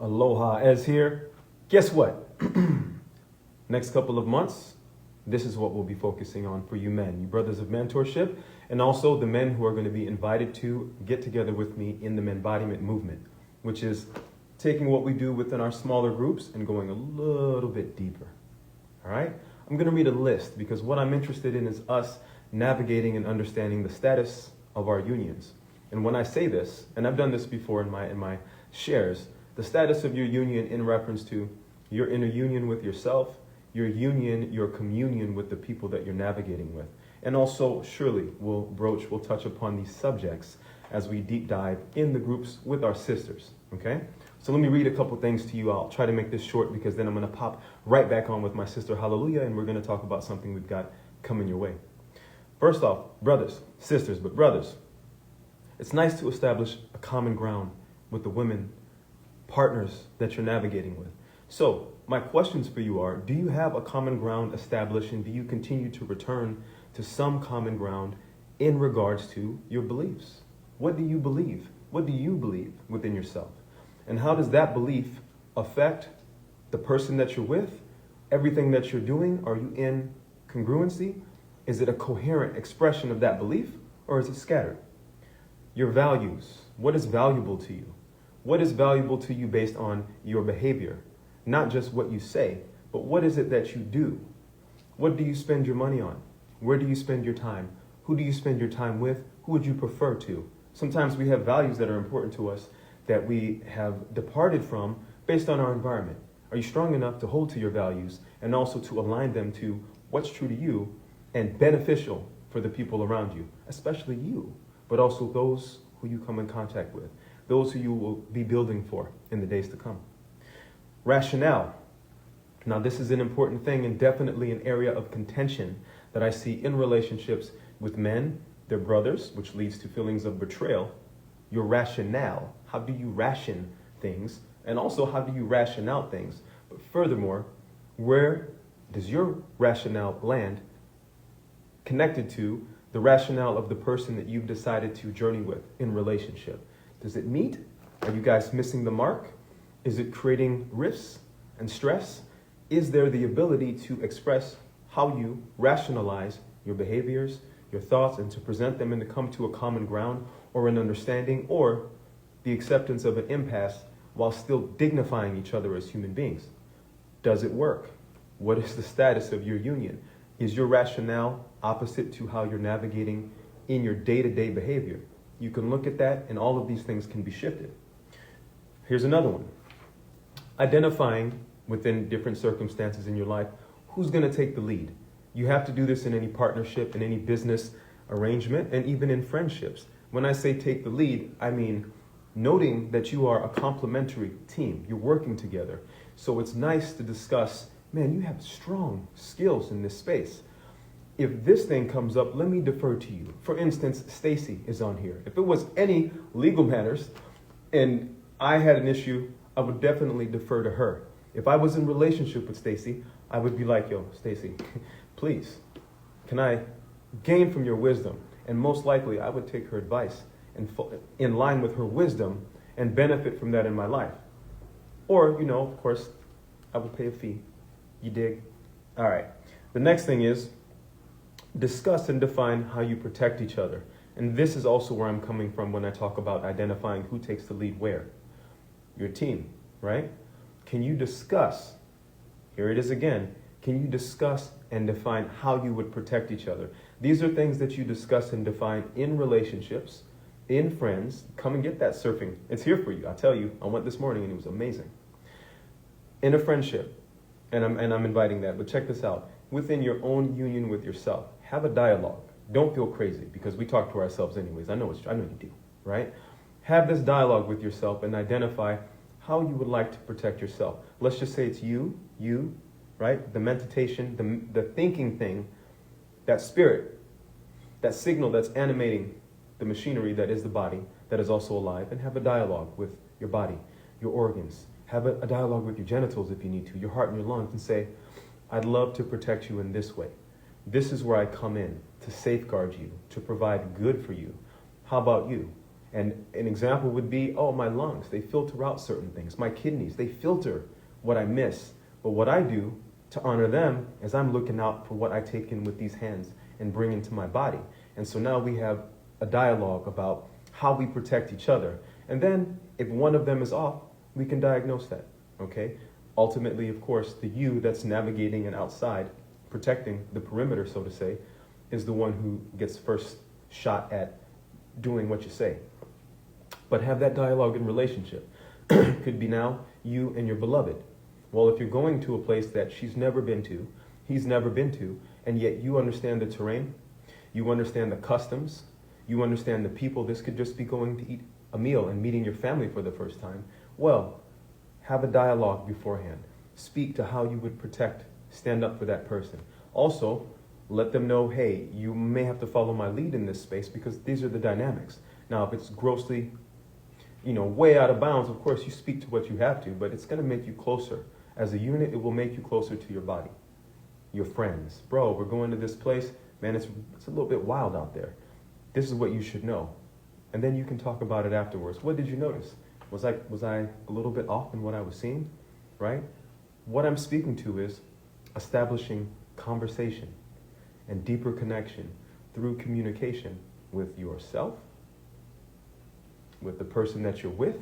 Aloha Ez here. Guess what? Next couple of months, this is what we'll be focusing on for you men, you brothers of mentorship, and also the men who are going to be invited to get together with me in the Manbodiment movement, which is taking what we do within our smaller groups and going a little bit deeper. All right? I'm going to read a list because what I'm interested in is us navigating and understanding the status of our unions. And when I say this, and I've done this before in my shares, the status of your union in reference to your inner union with yourself, your union, your communion with the people that you're navigating with. And also, surely, we'll touch upon these subjects as we deep dive in the groups with our sisters, okay? So let me read a couple things to you. I'll try to make this short because then I'm going to pop right back on with my sister Hallelujah, and we're going to talk about something we've got coming your way. First off, brothers, sisters, but brothers, it's nice to establish a common ground with the women partners that you're navigating with. So my questions for you are, do you have a common ground established, and do you continue to return to some common ground in regards to your beliefs? What do you believe? What do you believe within yourself? And how does that belief affect the person that you're with, everything that you're doing? Are you in congruency? Is it a coherent expression of that belief, or is it scattered? Your values, what is valuable to you? What is valuable to you based on your behavior? Not just what you say, but what is it that you do? What do you spend your money on? Where do you spend your time? Who do you spend your time with? Who would you prefer to? Sometimes we have values that are important to us that we have departed from based on our environment. Are you strong enough to hold to your values and also to align them to what's true to you and beneficial for the people around you, especially you, but also those who you come in contact with, those who you will be building for in the days to come? Rationale. Now, this is an important thing and definitely an area of contention that I see in relationships with men, their brothers, which leads to feelings of betrayal. Your rationale. How do you ration things? And also, how do you ration out things? But furthermore, where does your rationale land connected to the rationale of the person that you've decided to journey with in relationship? Does it meet? Are you guys missing the mark? Is it creating rifts and stress? Is there the ability to express how you rationalize your behaviors, your thoughts, and to present them and to come to a common ground or an understanding or the acceptance of an impasse while still dignifying each other as human beings? Does it work? What is the status of your union? Is your rationale opposite to how you're navigating in your day-to-day behavior? You can look at that, and all of these things can be shifted. Here's another one. Identifying within different circumstances in your life who's going to take the lead. You have to do this in any partnership, in any business arrangement, and even in friendships. When I say take the lead, I mean noting that you are a complementary team. You're working together. So it's nice to discuss, man, you have strong skills in this space. If this thing comes up, let me defer to you. For instance, Stacy is on here. If it was any legal matters and I had an issue, I would definitely defer to her. If I was in relationship with Stacy, I would be like, yo, Stacy, please, can I gain from your wisdom? And most likely I would take her advice and in line with her wisdom and benefit from that in my life. Or, of course, I would pay a fee. You dig? All right. The next thing is discuss and define how you protect each other. And this is also where I'm coming from when I talk about identifying who takes the lead where. Your team, right? Can you discuss, here it is again, can you discuss and define how you would protect each other? These are things that you discuss and define in relationships, in friends. Come and get that surfing. It's here for you. I tell you, I went this morning and it was amazing. In a friendship, and I'm inviting that, but check this out. Within your own union with yourself, have a dialogue. Don't feel crazy because we talk to ourselves anyways. I know you do, right? Have this dialogue with yourself and identify how you would like to protect yourself. Let's just say it's you, right? The meditation, the thinking thing, that spirit, that signal that's animating the machinery that is the body, that is also alive, and have a dialogue with your body, your organs. Have a dialogue with your genitals if you need to, your heart and your lungs, and say, I'd love to protect you in this way. This is where I come in to safeguard you, to provide good for you. How about you? And an example would be, oh, my lungs, they filter out certain things. My kidneys, they filter what I miss. But what I do to honor them is I'm looking out for what I take in with these hands and bring into my body. And so now we have a dialogue about how we protect each other. And then if one of them is off, we can diagnose that, okay? Ultimately, of course, the you that's navigating and outside, protecting the perimeter, so to say, is the one who gets first shot at doing what you say. But have that dialogue in relationship. Could be now you and your beloved. Well, if you're going to a place that she's never been to, he's never been to, and yet you understand the terrain, you understand the customs, you understand the people, this could just be going to eat a meal and meeting your family for the first time. Well, have a dialogue beforehand. Speak to how you would protect, stand up for that person. Also, let them know, hey, you may have to follow my lead in this space because these are the dynamics. Now, if it's grossly, way out of bounds, of course, you speak to what you have to, but it's going to make you closer. As a unit, it will make you closer to your body, your friends. Bro, we're going to this place. Man, it's a little bit wild out there. This is what you should know. And then you can talk about it afterwards. What did you notice? Was I a little bit off in what I was seeing, right? What I'm speaking to is establishing conversation and deeper connection through communication with yourself, with the person that you're with,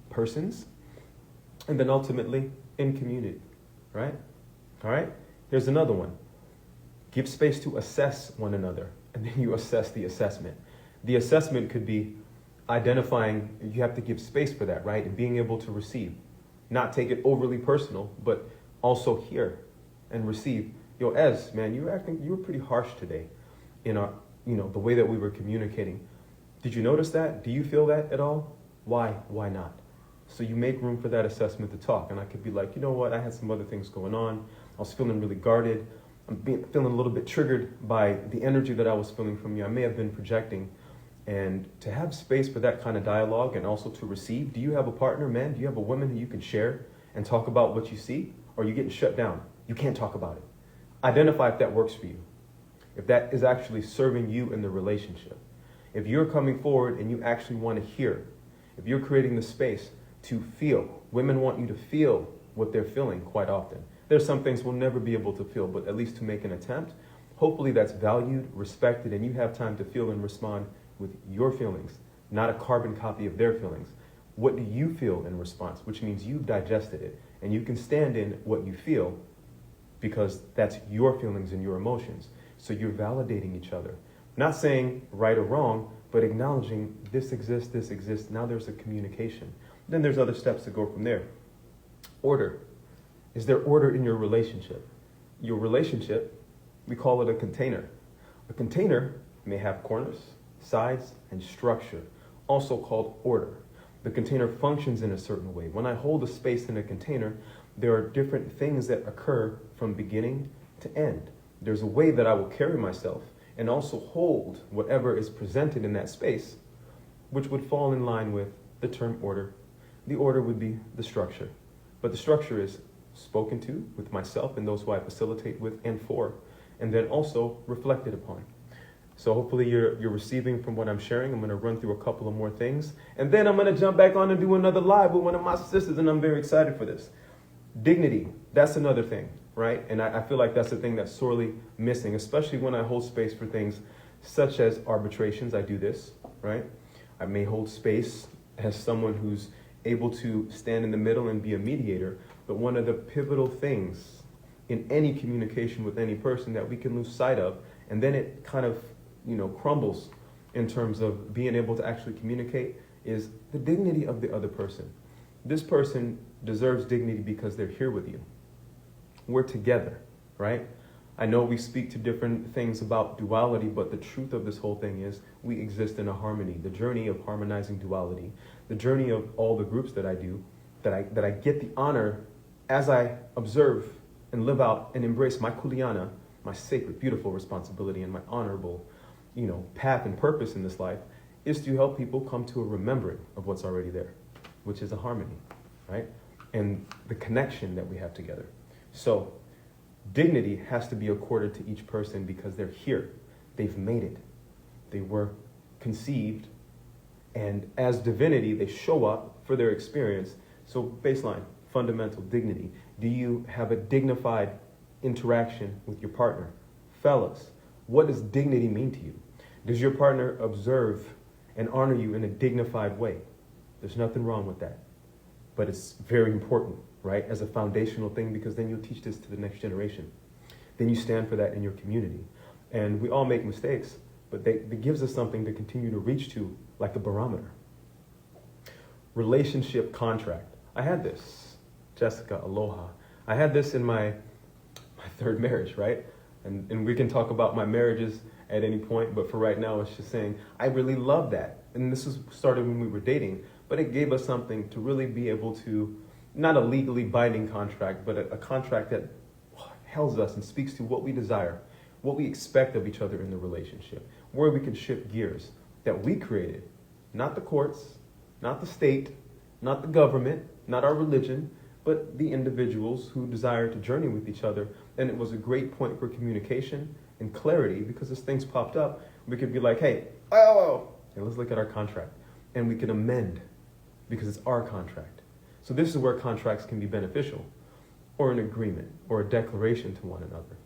persons, and then ultimately in community, right? All right? Here's another one. Give space to assess one another, and then you assess the assessment. The assessment could be identifying, you have to give space for that, right? And being able to receive. Not take it overly personal, but also hear and receive. Yo, Ez, man, you were pretty harsh today in our, the way that we were communicating. Did you notice that? Do you feel that at all? Why? Why not? So you make room for that assessment to talk. And I could be like, you know what? I had some other things going on. I was feeling really guarded. I'm feeling a little bit triggered by the energy that I was feeling from you. I may have been projecting. And to have space for that kind of dialogue and also to receive. Do you have a partner, man? Do you have a woman who you can share and talk about what you see? Or are you getting shut down? You can't talk about it. Identify if that works for you. If that is actually serving you in the relationship. If you're coming forward and you actually want to hear. If you're creating the space to feel. Women want you to feel what they're feeling quite often. There's some things we'll never be able to feel, but at least to make an attempt. Hopefully that's valued, respected, and you have time to feel and respond with your feelings, not a carbon copy of their feelings. What do you feel in response? Which means you've digested it and you can stand in what you feel because that's your feelings and your emotions. So you're validating each other. Not saying right or wrong, but acknowledging this exists. Now there's a communication. Then there's other steps to go from there. Order. Is there order in your relationship? Your relationship, we call it a container. A container may have corners, sides, and structure, also called order. The container functions in a certain way. When I hold a space in a container, there are different things that occur from beginning to end. There's a way that I will carry myself and also hold whatever is presented in that space, which would fall in line with the term order. The order would be the structure. But the structure is spoken to with myself and those who I facilitate with and for, and then also reflected upon. So hopefully you're receiving from what I'm sharing. I'm going to run through a couple of more things. And then I'm going to jump back on and do another live with one of my sisters, and I'm very excited for this. Dignity, that's another thing, right? And I feel like that's the thing that's sorely missing, especially when I hold space for things such as arbitrations. I do this, right? I may hold space as someone who's able to stand in the middle and be a mediator. But one of the pivotal things in any communication with any person that we can lose sight of, and then it kind of crumbles in terms of being able to actually communicate, is the dignity of the other person. This person deserves dignity because they're here with you. We're together, right? I know we speak to different things about duality, but the truth of this whole thing is we exist in a harmony. The journey of harmonizing duality, the journey of all the groups that I do, that I get the honor as I observe and live out and embrace my kulyana, my sacred, beautiful responsibility and my honorable path and purpose in this life, is to help people come to a remembering of what's already there, which is a harmony, right? And the connection that we have together. So dignity has to be accorded to each person because they're here. They've made it. They were conceived And as divinity, they show up for their experience. So baseline, fundamental dignity. Do you have a dignified interaction with your partner? Fellas, what does dignity mean to you? Does your partner observe and honor you in a dignified way? There's nothing wrong with that. But it's very important, right, as a foundational thing, because then you'll teach this to the next generation. Then you stand for that in your community. And we all make mistakes, but it gives us something to continue to reach to, like a barometer. Relationship contract. I had this, Jessica, aloha. I had this in my third marriage, right? And we can talk about my marriages at any point, but for right now, it's just saying, I really love that. And this started when we were dating, but it gave us something to really be able to, not a legally binding contract, but a contract that tells us and speaks to what we desire, what we expect of each other in the relationship, where we can shift gears that we created, not the courts, not the state, not the government, not our religion, but the individuals who desire to journey with each other. And it was a great point for communication and clarity, because as things popped up, we could be like, hey, let's look at our contract. And we can amend, because it's our contract. So this is where contracts can be beneficial, or an agreement, or a declaration to one another.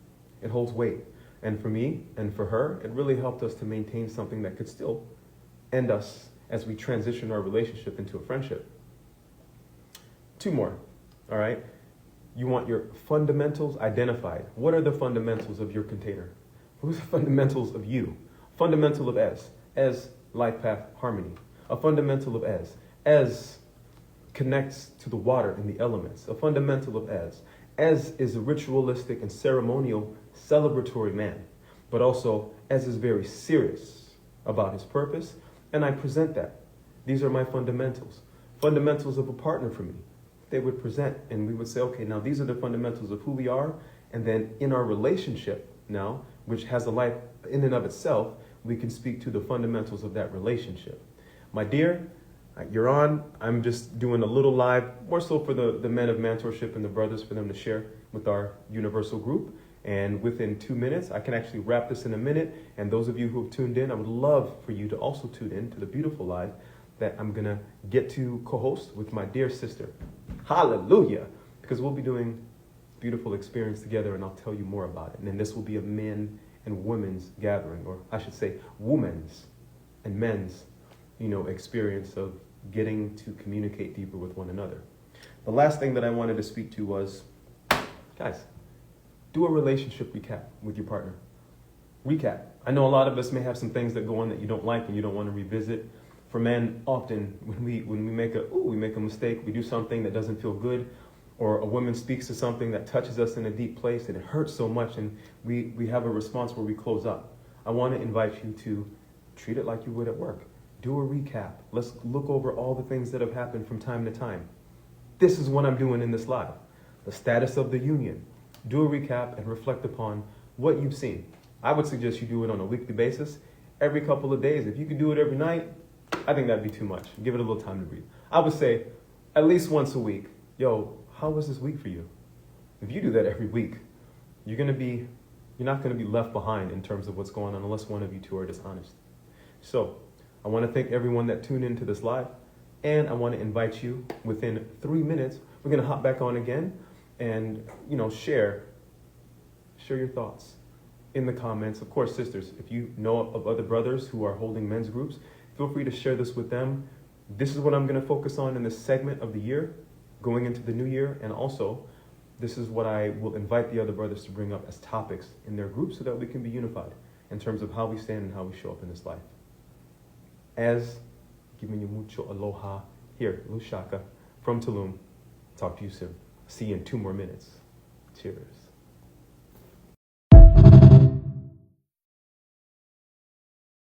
It holds weight. And for me and for her, it really helped us to maintain something that could still end us as we transition our relationship into a friendship. 2 more, all right? You want your fundamentals identified. What are the fundamentals of your container? What are the fundamentals of you? Fundamental of as life path harmony. A fundamental of as connects to the water and the elements. A fundamental of as is a ritualistic and ceremonial celebratory man, but also as is very serious about his purpose, and I present that. These are my fundamentals. Fundamentals of a partner for me. They would present, and we would say, okay, now these are the fundamentals of who we are, and then in our relationship now, which has a life in and of itself, we can speak to the fundamentals of that relationship. My dear, you're on. I'm just doing a little live, more so for the men of Mantorship and the brothers, for them to share with our universal group. And within 2 minutes, I can actually wrap this in a minute. And those of you who have tuned in, I would love for you to also tune in to the beautiful live that I'm going to get to co-host with my dear sister. Hallelujah! Because we'll be doing beautiful experience together, and I'll tell you more about it. And then this will be a men and women's gathering, or I should say women's and men's, experience of getting to communicate deeper with one another. The last thing that I wanted to speak to was, guys, do a relationship recap with your partner. Recap. I know a lot of us may have some things that go on that you don't like and you don't want to revisit. For men, often when we make a mistake, we do something that doesn't feel good, or a woman speaks to something that touches us in a deep place and it hurts so much, and we have a response where we close up. I want to invite you to treat it like you would at work. Do a recap. Let's look over all the things that have happened from time to time. This is what I'm doing in this live. The status of the union. Do a recap and reflect upon what you've seen. I would suggest you do it on a weekly basis, every couple of days. If you could do it every night, I think that'd be too much. Give it a little time to breathe. I would say at least once a week. Yo, how was this week for you? If you do that every week, you're not going to be left behind in terms of what's going on unless one of you two are dishonest. So I want to thank everyone that tuned into this live, and I want to invite you within 3 minutes. We're going to hop back on again and, share your thoughts in the comments. Of course, sisters, if you know of other brothers who are holding men's groups, feel free to share this with them. This is what I'm going to focus on in this segment of the year, going into the new year, and also this is what I will invite the other brothers to bring up as topics in their group so that we can be unified in terms of how we stand and how we show up in this life. As giving you mucho aloha here, Lushaka from Tulum. Talk to you soon. See you in 2 more minutes. Cheers.